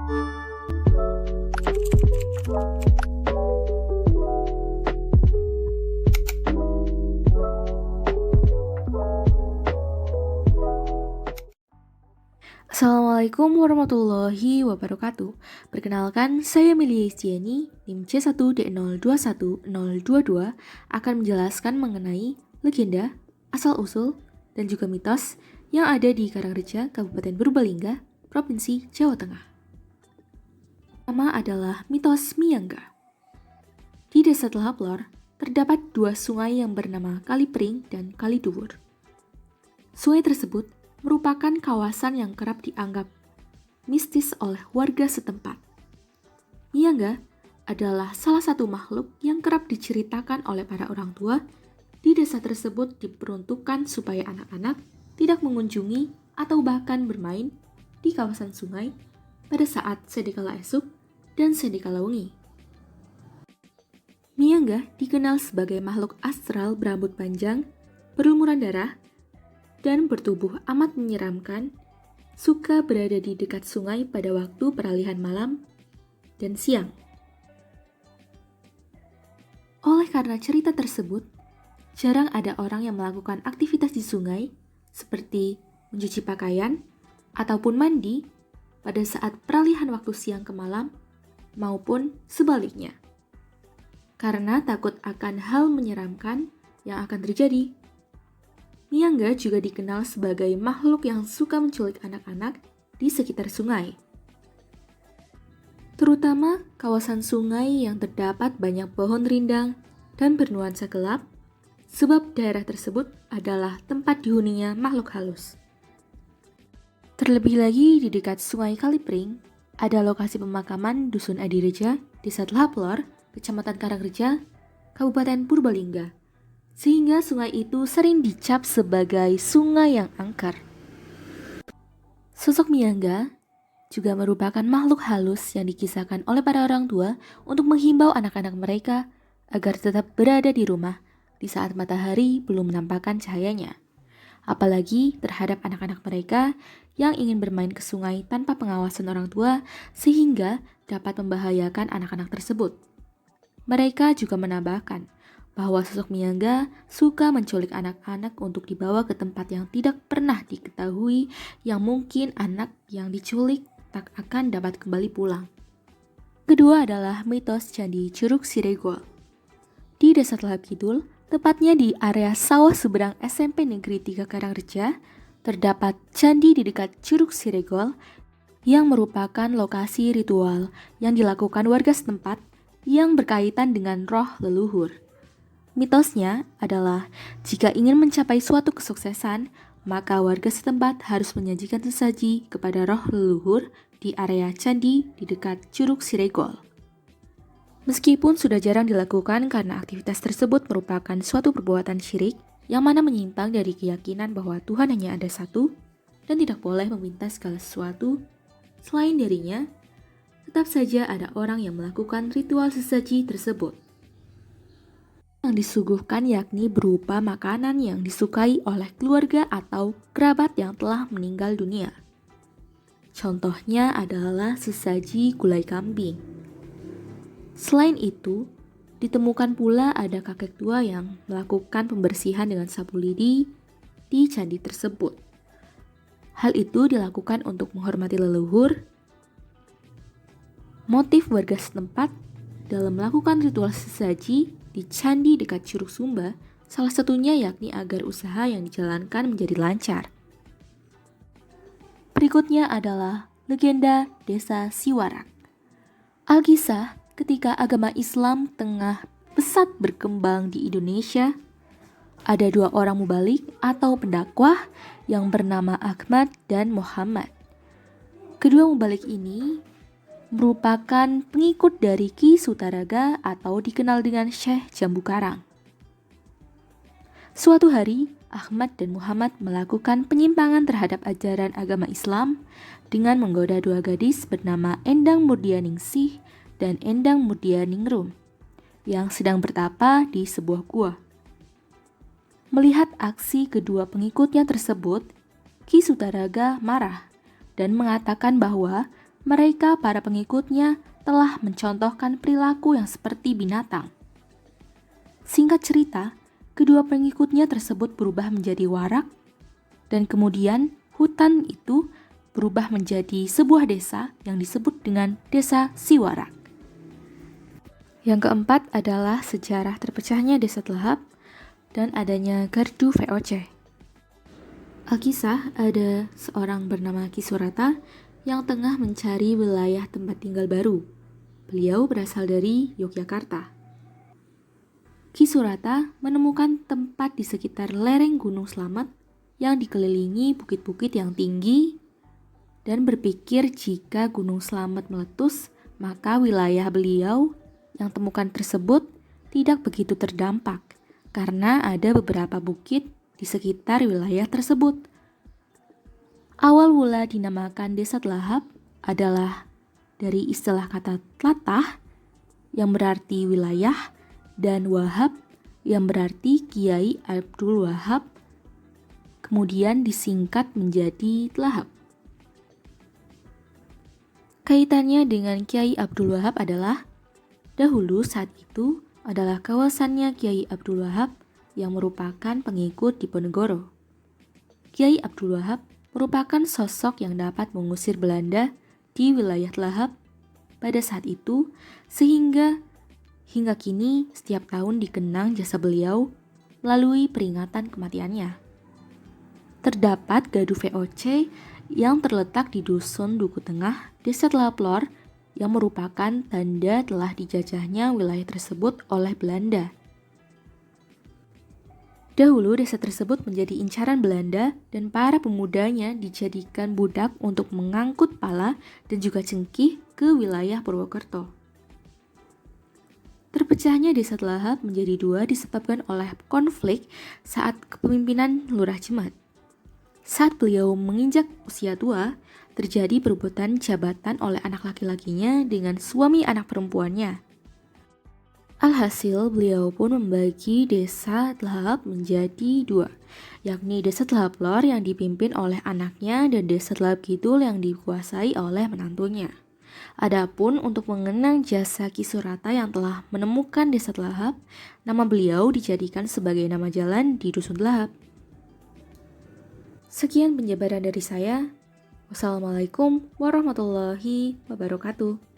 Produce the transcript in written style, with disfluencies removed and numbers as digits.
Assalamualaikum warahmatullahi wabarakatuh. Perkenalkan, saya Melia Istiani, NIM C1D021022 akan menjelaskan mengenai legenda, asal-usul, dan juga mitos yang ada di Karangreja, Kabupaten Purbalingga, Provinsi Jawa Tengah. Pertama adalah mitos Miyangga. Di Desa Telaplor, terdapat dua sungai yang bernama Kali Pring dan Kali Duwur. Sungai tersebut merupakan kawasan yang kerap dianggap mistis oleh warga setempat. Miyangga adalah salah satu makhluk yang kerap diceritakan oleh para orang tua di desa tersebut, diperuntukkan supaya anak-anak tidak mengunjungi atau bahkan bermain di kawasan sungai pada saat sedekala esuk dan sedekala wengi. Miyangga dikenal sebagai makhluk astral berambut panjang, berlumuran darah, dan bertubuh amat menyeramkan, suka berada di dekat sungai pada waktu peralihan malam dan siang. Oleh karena cerita tersebut, jarang ada orang yang melakukan aktivitas di sungai seperti mencuci pakaian ataupun mandi pada saat peralihan waktu siang ke malam maupun sebaliknya, karena takut akan hal menyeramkan yang akan terjadi. Miyangga juga dikenal sebagai makhluk yang suka menculik anak-anak di sekitar sungai, terutama kawasan sungai yang terdapat banyak pohon rindang dan bernuansa gelap, sebab daerah tersebut adalah tempat dihuninya makhluk halus. Terlebih lagi di dekat Sungai Kalipring, ada lokasi pemakaman Dusun Adireja, Desa Telaplor, Kecamatan Karangreja, Kabupaten Purbalingga, sehingga sungai itu sering dicap sebagai sungai yang angker. Sosok Miyangga juga merupakan makhluk halus yang dikisahkan oleh para orang tua untuk menghimbau anak-anak mereka agar tetap berada di rumah di saat matahari belum menampakkan cahayanya, apalagi terhadap anak-anak mereka yang ingin bermain ke sungai tanpa pengawasan orang tua sehingga dapat membahayakan anak-anak tersebut. Mereka juga menambahkan bahwa sosok Miyangga suka menculik anak-anak untuk dibawa ke tempat yang tidak pernah diketahui, yang mungkin anak yang diculik tak akan dapat kembali pulang. Kedua adalah mitos Candi Curug Siregol. Di Desa Telap Kidul, tepatnya di area sawah seberang SMP Negeri 3 Karangreja, terdapat candi di dekat Curug Siregol yang merupakan lokasi ritual yang dilakukan warga setempat yang berkaitan dengan roh leluhur. Mitosnya adalah jika ingin mencapai suatu kesuksesan, maka warga setempat harus menyajikan sesaji kepada roh leluhur di area candi di dekat Curug Siregol. Meskipun sudah jarang dilakukan karena aktivitas tersebut merupakan suatu perbuatan syirik yang mana menyimpang dari keyakinan bahwa Tuhan hanya ada satu dan tidak boleh meminta segala sesuatu selain darinya, tetap saja ada orang yang melakukan ritual sesaji tersebut. Yang disuguhkan yakni berupa makanan yang disukai oleh keluarga atau kerabat yang telah meninggal dunia. Contohnya adalah sesaji gulai kambing. Selain itu, ditemukan pula ada kakek tua yang melakukan pembersihan dengan sapu lidi di candi tersebut. Hal itu dilakukan untuk menghormati leluhur. Motif warga setempat dalam melakukan ritual sesaji di candi dekat Curug Sumba, salah satunya yakni agar usaha yang dijalankan menjadi lancar. Berikutnya adalah legenda Desa Siwarak. Alkisah, ketika agama Islam tengah pesat berkembang di Indonesia, ada dua orang mubalik atau pendakwah yang bernama Ahmad dan Muhammad. Kedua mubalik ini merupakan pengikut dari Ki Sutaraga atau dikenal dengan Syekh Jambu Karang. Suatu hari, Ahmad dan Muhammad melakukan penyimpangan terhadap ajaran agama Islam dengan menggoda dua gadis bernama Endang Murdianingsih dan Endang Murdianingrum yang sedang bertapa di sebuah gua. Melihat aksi kedua pengikutnya tersebut, Ki Sutaraga marah dan mengatakan bahwa mereka, para pengikutnya, telah mencontohkan perilaku yang seperti binatang. Singkat cerita, kedua pengikutnya tersebut berubah menjadi warak, dan kemudian hutan itu berubah menjadi sebuah desa yang disebut dengan Desa Siwarak. Yang keempat adalah sejarah terpecahnya Desa Telahap dan adanya gardu VOC. Alkisah, ada seorang bernama Ki Surata yang tengah mencari wilayah tempat tinggal baru. Beliau berasal dari Yogyakarta. Ki Surata menemukan tempat di sekitar lereng Gunung Slamet yang dikelilingi bukit-bukit yang tinggi dan berpikir jika Gunung Slamet meletus, maka wilayah beliau yang temukan tersebut tidak begitu terdampak karena ada beberapa bukit di sekitar wilayah tersebut. Awal mula dinamakan Desa Telahap adalah dari istilah kata tlatah yang berarti wilayah dan Wahab yang berarti Kiai Abdul Wahab, kemudian disingkat menjadi Telahap. Kaitannya dengan Kiai Abdul Wahab adalah dahulu saat itu adalah kawasannya Kiai Abdul Wahab yang merupakan pengikut Diponegoro. Kiai Abdul Wahab merupakan sosok yang dapat mengusir Belanda di wilayah Telahap pada saat itu, sehingga hingga kini setiap tahun dikenang jasa beliau melalui peringatan kematiannya. Terdapat gardu VOC yang terletak di Dusun Duku Tengah, Desa Telahap Lor, yang merupakan tanda telah dijajahnya wilayah tersebut oleh Belanda. Dahulu desa tersebut menjadi incaran Belanda dan para pemudanya dijadikan budak untuk mengangkut pala dan juga cengkih ke wilayah Purwokerto. Terpecahnya Desa Telahap menjadi dua disebabkan oleh konflik saat kepemimpinan Lurah Jemat. Saat beliau menginjak usia tua, terjadi perebutan jabatan oleh anak laki-lakinya dengan suami anak perempuannya. Alhasil beliau pun membagi Desa Telahap menjadi dua, yakni Desa Telahap Lor yang dipimpin oleh anaknya dan Desa Telahap Kidul yang dikuasai oleh menantunya. Adapun untuk mengenang jasa Ki Surata yang telah menemukan Desa Telahap, nama beliau dijadikan sebagai nama jalan di Dusun Telahap. Sekian penjabaran dari saya. Wassalamualaikum warahmatullahi wabarakatuh.